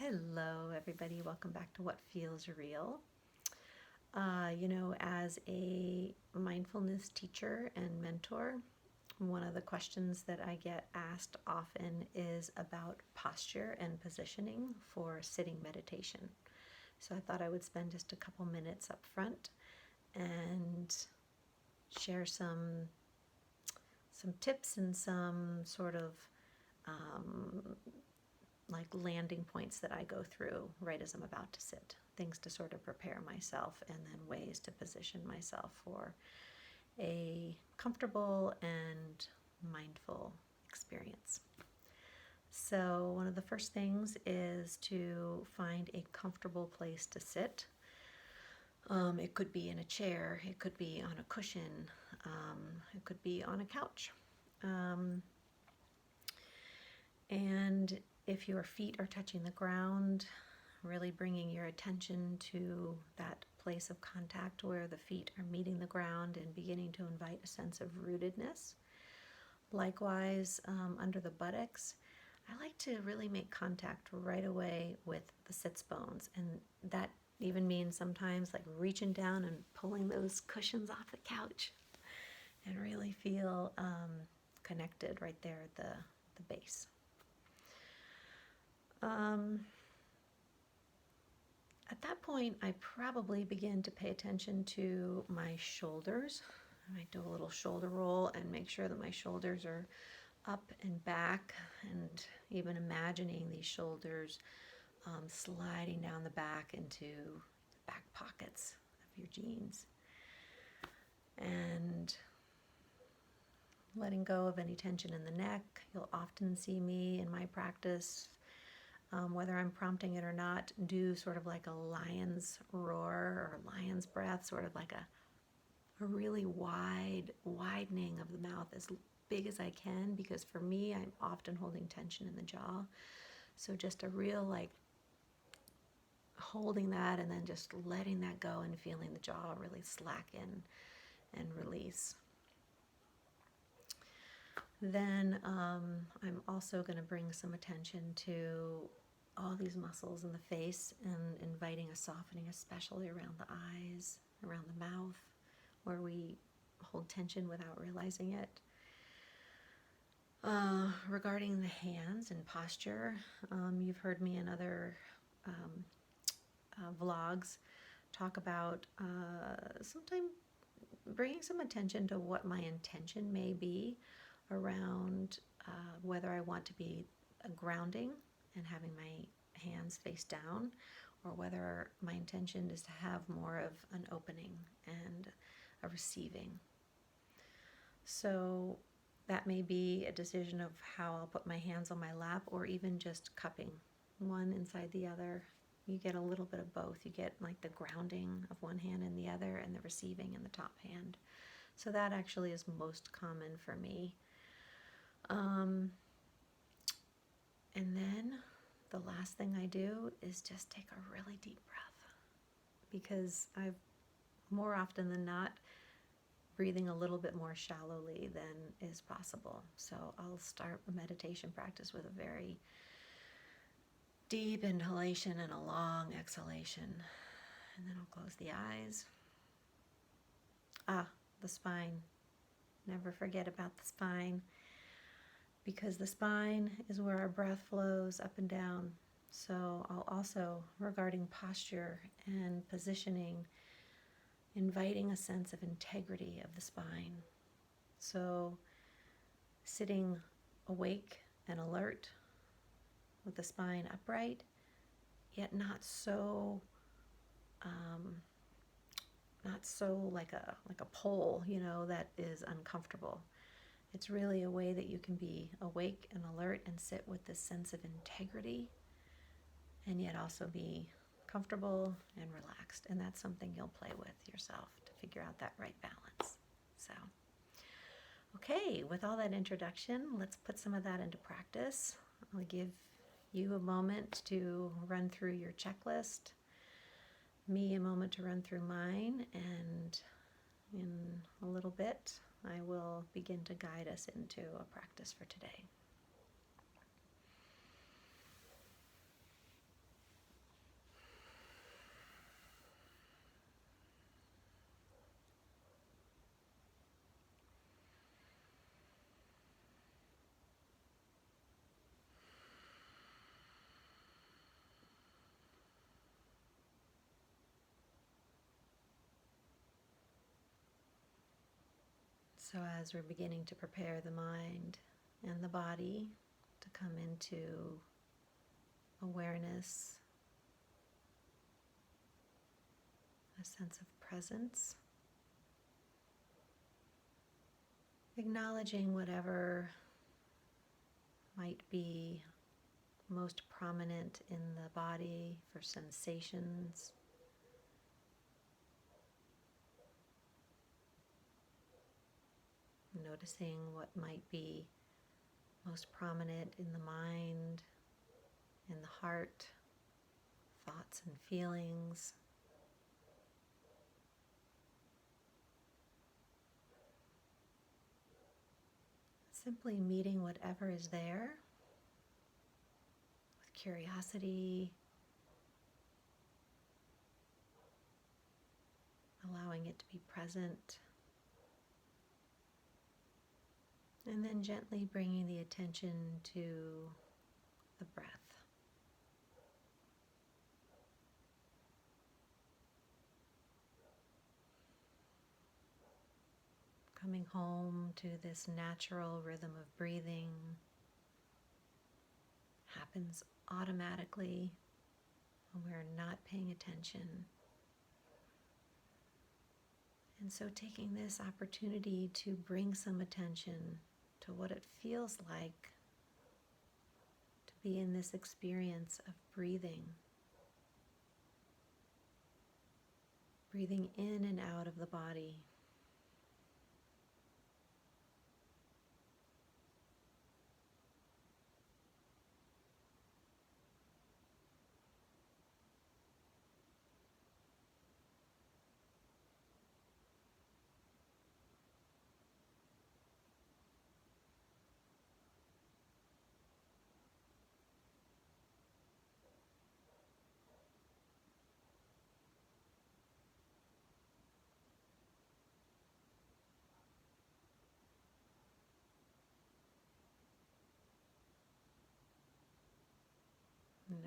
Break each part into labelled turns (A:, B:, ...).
A: Hello, everybody. Welcome back to What Feels Real. As a mindfulness teacher and mentor, one of the questions that I get asked often is about posture and positioning for sitting meditation. So I thought I would spend just a couple minutes up front and share some tips and some sort of like landing points that I go through right as I'm about to sit. Things to sort of prepare myself, and then ways to position myself for a comfortable and mindful experience. So one of the first things is to find a comfortable place to sit. It could be in a chair, it could be on a cushion, it could be on a couch. And if your feet are touching the ground, really bringing your attention to that place of contact where the feet are meeting the ground and beginning to invite a sense of rootedness. Likewise, under the buttocks, I like to really make contact right away with the sits bones, and that even means sometimes like reaching down and pulling those cushions off the couch and really feel connected right there at the base. At that point, I probably begin to pay attention to my shoulders. I might do a little shoulder roll and make sure that my shoulders are up and back, and even imagining these shoulders sliding down the back into the back pockets of your jeans. And letting go of any tension in the neck. You'll often see me in my practice, whether I'm prompting it or not, do sort of like a lion's roar or lion's breath, sort of like a really widening of the mouth as big as I can, because for me, I'm often holding tension in the jaw. So just a real like holding that and then just letting that go and feeling the jaw really slacken and release. Then I'm also going to bring some attention to all these muscles in the face and inviting a softening, especially around the eyes, around the mouth, where we hold tension without realizing it. Regarding the hands and posture, you've heard me in other vlogs talk about sometimes bringing some attention to what my intention may be around whether I want to be a grounding and having my hands face down, or whether my intention is to have more of an opening and a receiving. So that may be a decision of how I'll put my hands on my lap, or even just cupping one inside the other. You get a little bit of both. You get like the grounding of one hand in the other and the receiving in the top hand. So that actually is most common for me. And then the last thing I do is just take a really deep breath, because I've more often than not breathing a little bit more shallowly than is possible. So I'll start a meditation practice with a very deep inhalation and a long exhalation, and then I'll close the eyes. The spine. Never forget about the spine, because the spine is where our breath flows up and down. So I'll also, regarding posture and positioning, inviting a sense of integrity of the spine. So sitting awake and alert with the spine upright, yet not so like a pole, that is uncomfortable. It's really a way that you can be awake and alert and sit with this sense of integrity, and yet also be comfortable and relaxed. And that's something you'll play with yourself to figure out that right balance. So, okay, with all that introduction, let's put some of that into practice. I'll give you a moment to run through your checklist, me a moment to run through mine, and in a little bit, I will begin to guide us into a practice for today. So as we're beginning to prepare the mind and the body to come into awareness, a sense of presence, acknowledging whatever might be most prominent in the body for sensations. Noticing what might be most prominent in the mind, in the heart, thoughts and feelings. Simply meeting whatever is there with curiosity, allowing it to be present, and then gently bringing the attention to the breath. Coming home to this natural rhythm of breathing happens automatically when we're not paying attention. And so taking this opportunity to bring some attention to what it feels like to be in this experience of breathing. Breathing in and out of the body.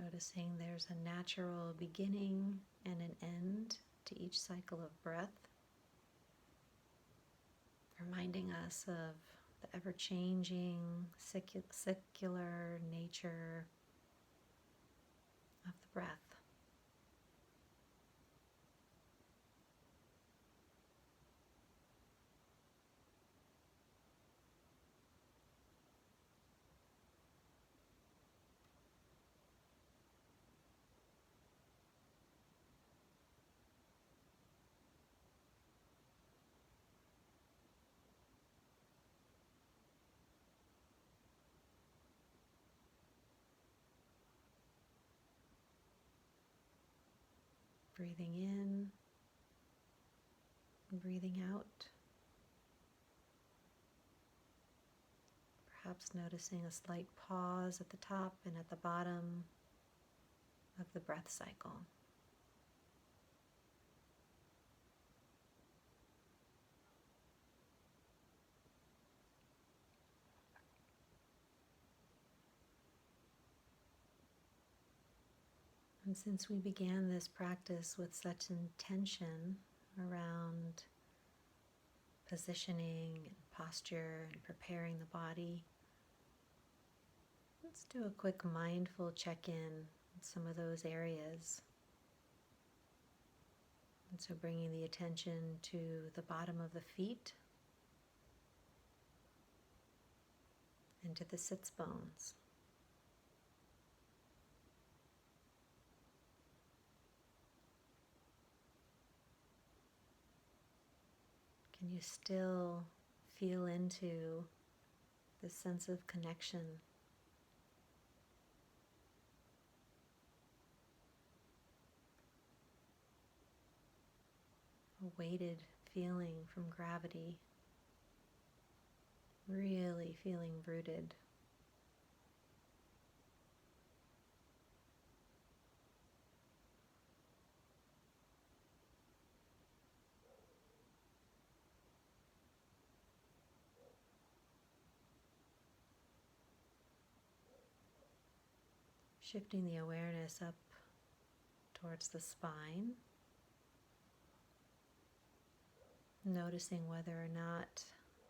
A: Noticing there's a natural beginning and an end to each cycle of breath, reminding us of the ever-changing, secular nature of the breath. Breathing in, breathing out. Perhaps noticing a slight pause at the top and at the bottom of the breath cycle. And since we began this practice with such intention around positioning and posture and preparing the body, let's do a quick mindful check-in in some of those areas. And so bringing the attention to the bottom of the feet and to the sits bones. Can you still feel into this sense of connection? A weighted feeling from gravity, really feeling rooted. Shifting the awareness up towards the spine, noticing whether or not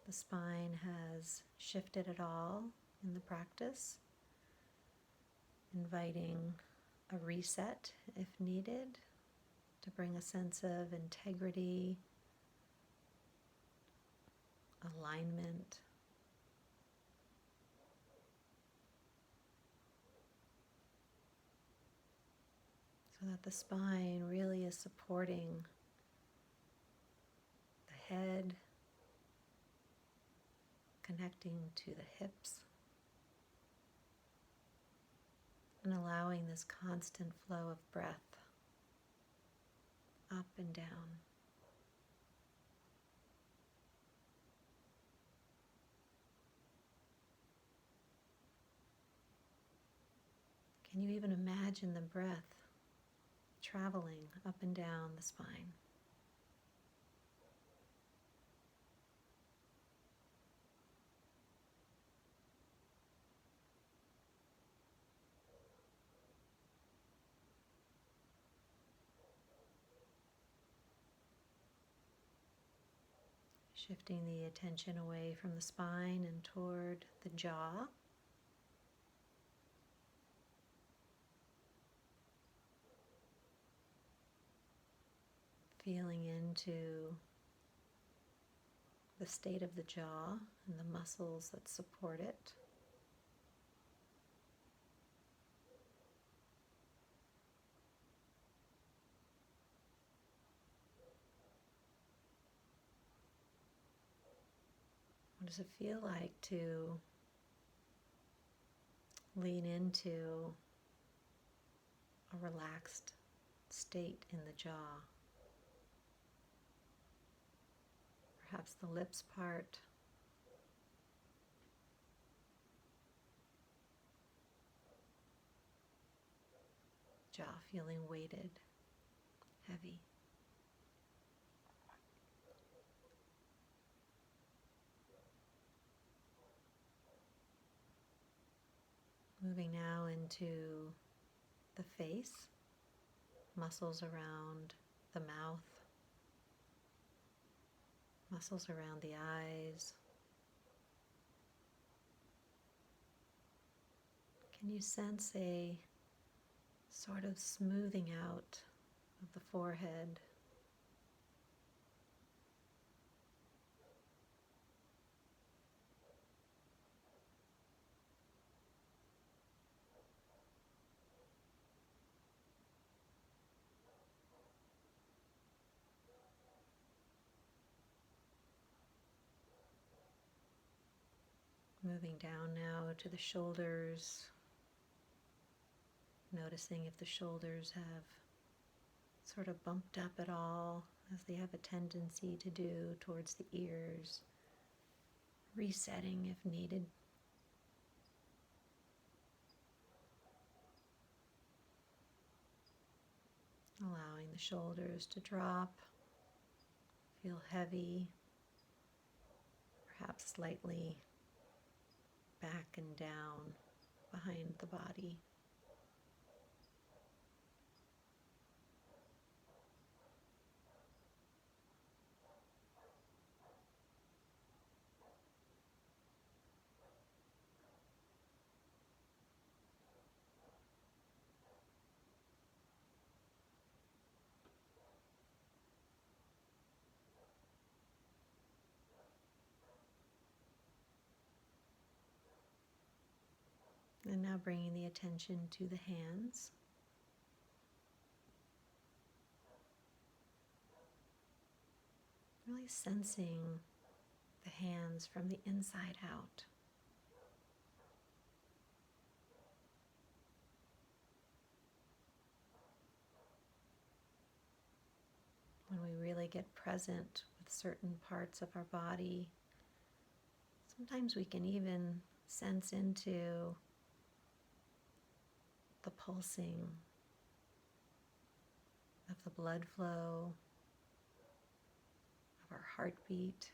A: the spine has shifted at all in the practice, inviting a reset if needed to bring a sense of integrity, alignment, so that the spine really is supporting the head, connecting to the hips, and allowing this constant flow of breath up and down. Can you even imagine the breath traveling up and down the spine? Shifting the attention away from the spine and toward the jaw. Feeling into the state of the jaw and the muscles that support it. What does it feel like to lean into a relaxed state in the jaw? Perhaps the lips part, jaw feeling weighted, heavy. Moving now into the face, muscles around the mouth, muscles around the eyes. Can you sense a sort of smoothing out of the forehead? Moving down now to the shoulders, noticing if the shoulders have sort of bumped up at all, as they have a tendency to do towards the ears, resetting if needed. Allowing the shoulders to drop, feel heavy, perhaps slightly back and down behind the body. And now bringing the attention to the hands. Really sensing the hands from the inside out. When we really get present with certain parts of our body, sometimes we can even sense into the pulsing of the blood flow, of our heartbeat,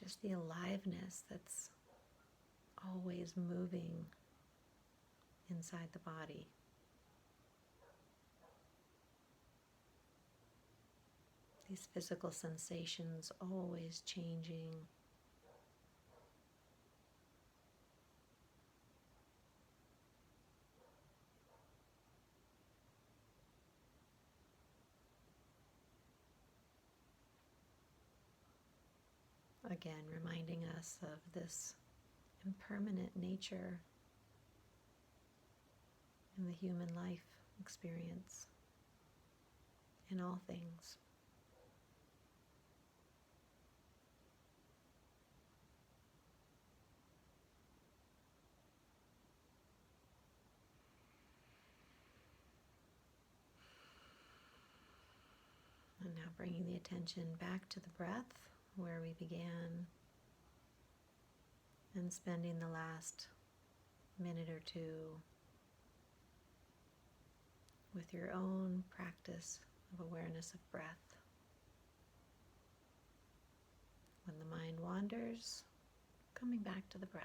A: just the aliveness that's always moving inside the body. These physical sensations always changing. Again, reminding us of this impermanent nature in the human life experience, in all things. And now bringing the attention back to the breath, where we began, and spending the last minute or two with your own practice of awareness of breath. When the mind wanders, coming back to the breath.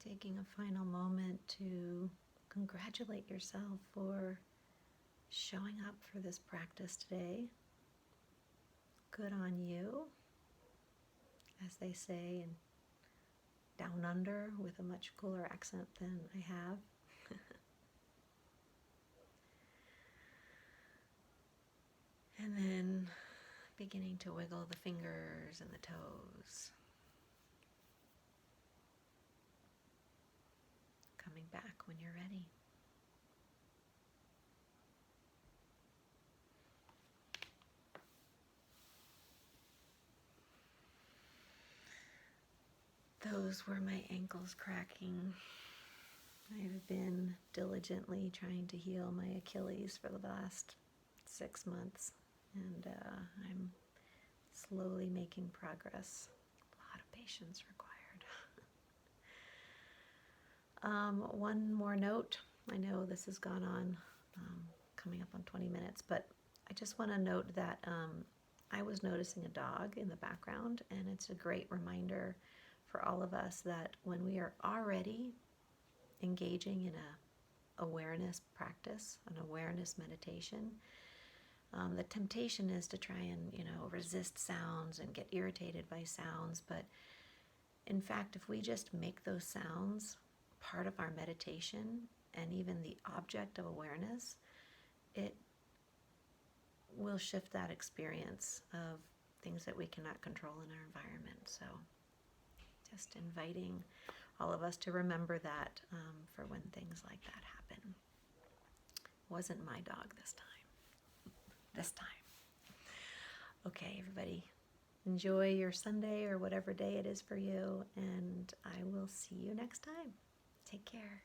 A: Taking a final moment to congratulate yourself for showing up for this practice today. Good on you, as they say, and down under with a much cooler accent than I have. And then beginning to wiggle the fingers and the toes. Coming back when you're ready. Those were my ankles cracking. I've been diligently trying to heal my Achilles for the last 6 months, and I'm slowly making progress. A lot of patience required. One more note. I know this has gone on, coming up on 20 minutes, but I just want to note that I was noticing a dog in the background, and it's a great reminder for all of us that when we are already engaging in a awareness practice, an awareness meditation, the temptation is to try and, resist sounds and get irritated by sounds. But in fact, if we just make those sounds part of our meditation and even the object of awareness, it will shift that experience of things that we cannot control in our environment. So just inviting all of us to remember that for when things like that happen. It wasn't my dog this time. Okay, everybody, enjoy your Sunday or whatever day it is for you, and I will see you next time. Take care.